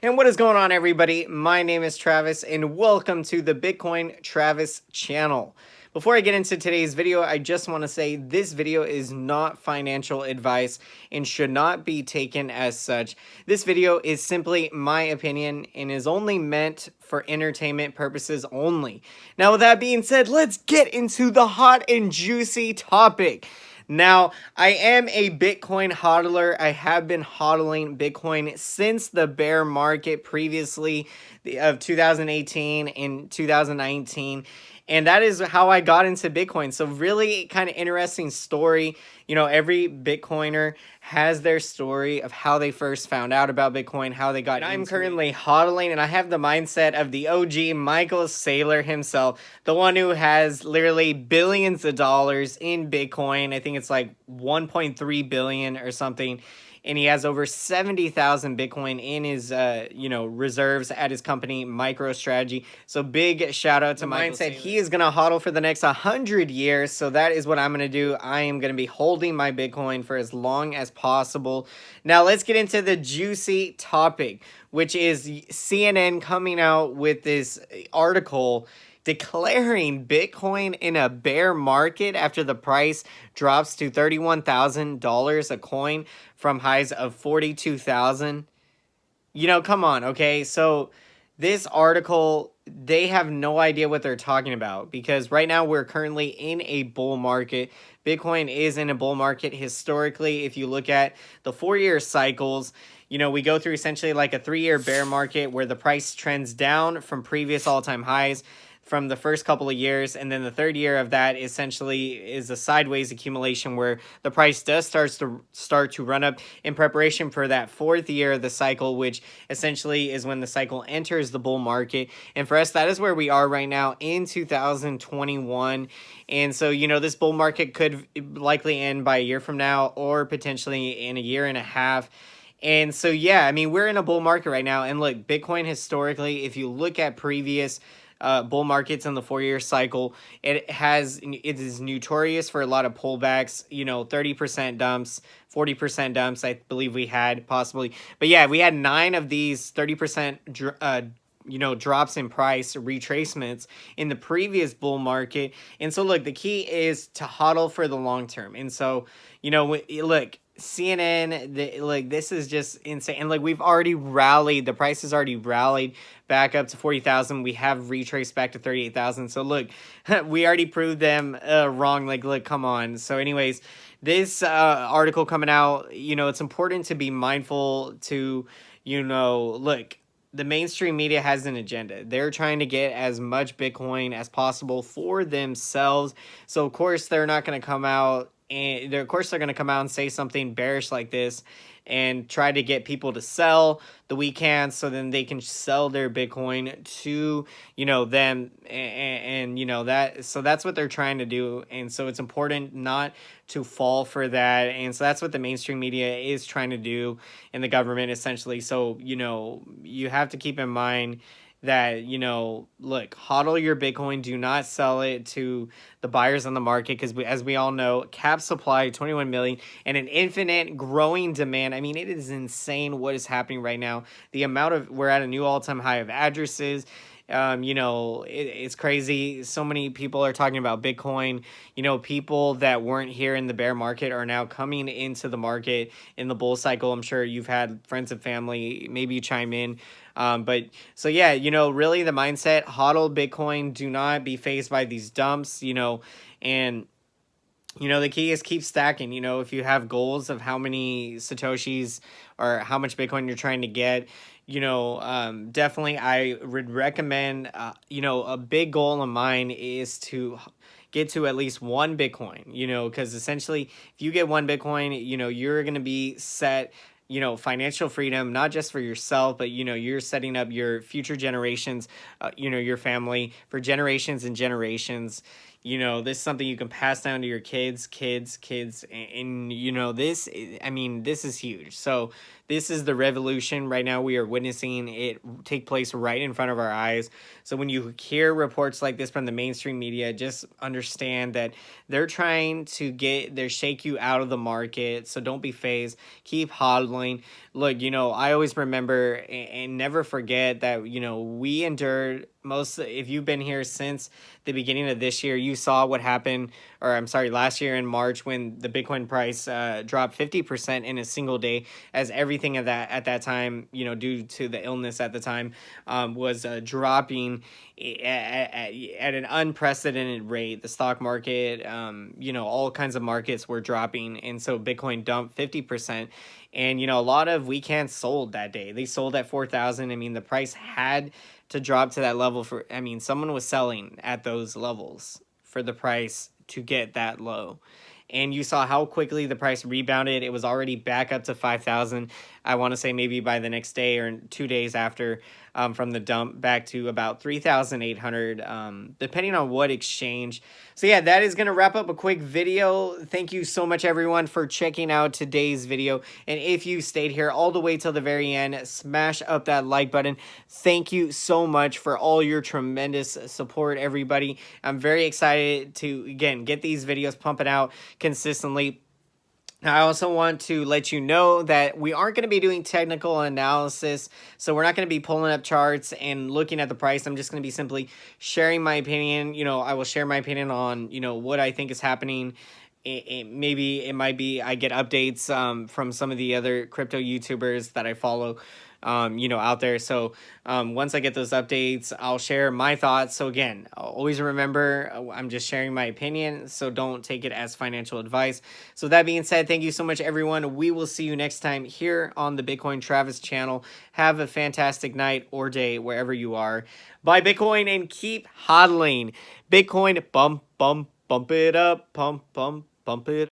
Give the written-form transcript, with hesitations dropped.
And what is going on, everybody? My name is Travis, and welcome to the Bitcoin Travis channel. Before I get into today's video, I just want to say this video is not financial advice and should not be taken as such. This video is simply my opinion and is only meant for entertainment purposes only. Now, with that being said, let's get into the hot and juicy topic. Now, I am a Bitcoin hodler. I have been hodling Bitcoin since the bear market previously of 2018 and 2019. And that is how I got into Bitcoin. So really kind of interesting story. You know, every Bitcoiner has their story of how they first found out about Bitcoin, how they got into it. I'm currently hodling, and I have the mindset of the OG Michael Saylor himself, the one who has literally billions of dollars in Bitcoin. I think it's like 1.3 billion or something. And he has over 70,000 Bitcoin in his, reserves at his company, MicroStrategy. So big shout out to Michael. Mindset. He is going to hodl for the next 100 years. So that is what I'm going to do. I am going to be holding my Bitcoin for as long as possible. Now let's get into the juicy topic, which is CNN coming out with this article declaring Bitcoin in a bear market after the price drops to $31,000 a coin from highs of 42,000. You know, come on, okay? So this article, they have no idea what they're talking about because right now we're currently in a bull market. Bitcoin is in a bull market historically. If you look at the 4-year cycles, you know, we go through essentially like a 3-year bear market where the price trends down from previous all-time highs from the first couple of years, and then the third year of that essentially is a sideways accumulation where the price does start to run up in preparation for that fourth year of the cycle, which essentially is when the cycle enters the bull market. And for us, that is where we are right now in 2021. And so, you know, this bull market could likely end by a year from now or potentially in a year and a half. And so, yeah, I mean, we're in a bull market right now. And look, Bitcoin historically, if you look at previous bull markets in the 4-year cycle, it is notorious for a lot of pullbacks, you know, 30% dumps, 40% dumps, I believe we had possibly. But yeah, we had 9 of these 30% drops in price retracements in the previous bull market. And so look, the key is to hodl for the long term. And so, you know, look, CNN, this is just insane. And like we've already rallied, the price has already rallied back up to 40,000. We have retraced back to 38,000. So look, we already proved them wrong. Like, look, come on. So anyways, this article coming out, you know, it's important to be mindful to, you know, look, the mainstream media has an agenda. They're trying to get as much Bitcoin as possible for themselves. So of course they're not going to come out and they're going to come out and say something bearish like this and try to get people to sell the weak hands so then they can sell their Bitcoin to, you know, them. And you know, so that's what they're trying to do. And so it's important not to fall for that. And so that's what the mainstream media is trying to do, and the government essentially. So, you know, you have to keep in mind that, you know, look, hodl your Bitcoin, do not sell it to the buyers on the market because as we all know, cap supply 21 million and an infinite growing demand. I mean, it is insane what is happening right now. The amount of, we're at a new all-time high of addresses. You know, it's crazy. So many people are talking about Bitcoin. You know, people that weren't here in the bear market are now coming into the market in the bull cycle. I'm sure you've had friends and family maybe chime in. But so, yeah, you know, really the mindset, hodl Bitcoin, do not be faced by these dumps, you know, and you know, the key is keep stacking. You know, if you have goals of how many Satoshis or how much Bitcoin you're trying to get, you know, definitely I would recommend, you know, a big goal of mine is to get to at least 1 Bitcoin, you know, because essentially if you get 1 Bitcoin, you know, you're going to be set, you know, financial freedom, not just for yourself, but, you know, you're setting up your future generations, you know, your family for generations and generations. You know, this is something you can pass down to your kids, and you know, this, I mean, this is huge. So This is the revolution right now. We are witnessing it take place right in front of our eyes. So when you hear reports like this from the mainstream media, just understand that they're trying to shake you out of the market. So don't be phased. Keep hodling. Look, I always remember and never forget that, we endured if you've been here since the beginning of this year, you saw what happened, or I'm sorry, last year in March, when the Bitcoin price dropped 50% in a single day, as everything at that time, due to the illness at the time, was dropping at an unprecedented rate. The stock market, all kinds of markets were dropping, and so Bitcoin dumped 50%. And a lot of weekends sold that day. They sold at 4,000. I mean, the price had to drop to that level someone was selling at those levels for the price to get that low. And you saw how quickly the price rebounded. It was already back up to 5,000. I want to say maybe by the next day or 2 days after, from the dump, back to about 3,800, depending on what exchange. So yeah, that is going to wrap up a quick video. Thank you so much, everyone, for checking out today's video. And if you stayed here all the way till the very end, smash up that like button. Thank you so much for all your tremendous support, everybody. I'm very excited to, again, get these videos pumping out consistently. I also want to let you know that we aren't going to be doing technical analysis, so we're not going to be pulling up charts and looking at the price. I'm just going to be simply sharing my opinion. I will share my opinion on, what I think is happening. Maybe it might be I get updates from some of the other crypto YouTubers that I follow, out there. So once I get those updates, I'll share my thoughts. So again, always remember, I'm just sharing my opinion, so don't take it as financial advice. So that being said, thank you so much, everyone. We will see you next time here on the Bitcoin Travis channel. Have a fantastic night or day wherever you are. Buy Bitcoin and keep hodling. Bitcoin, bump it up, pump it.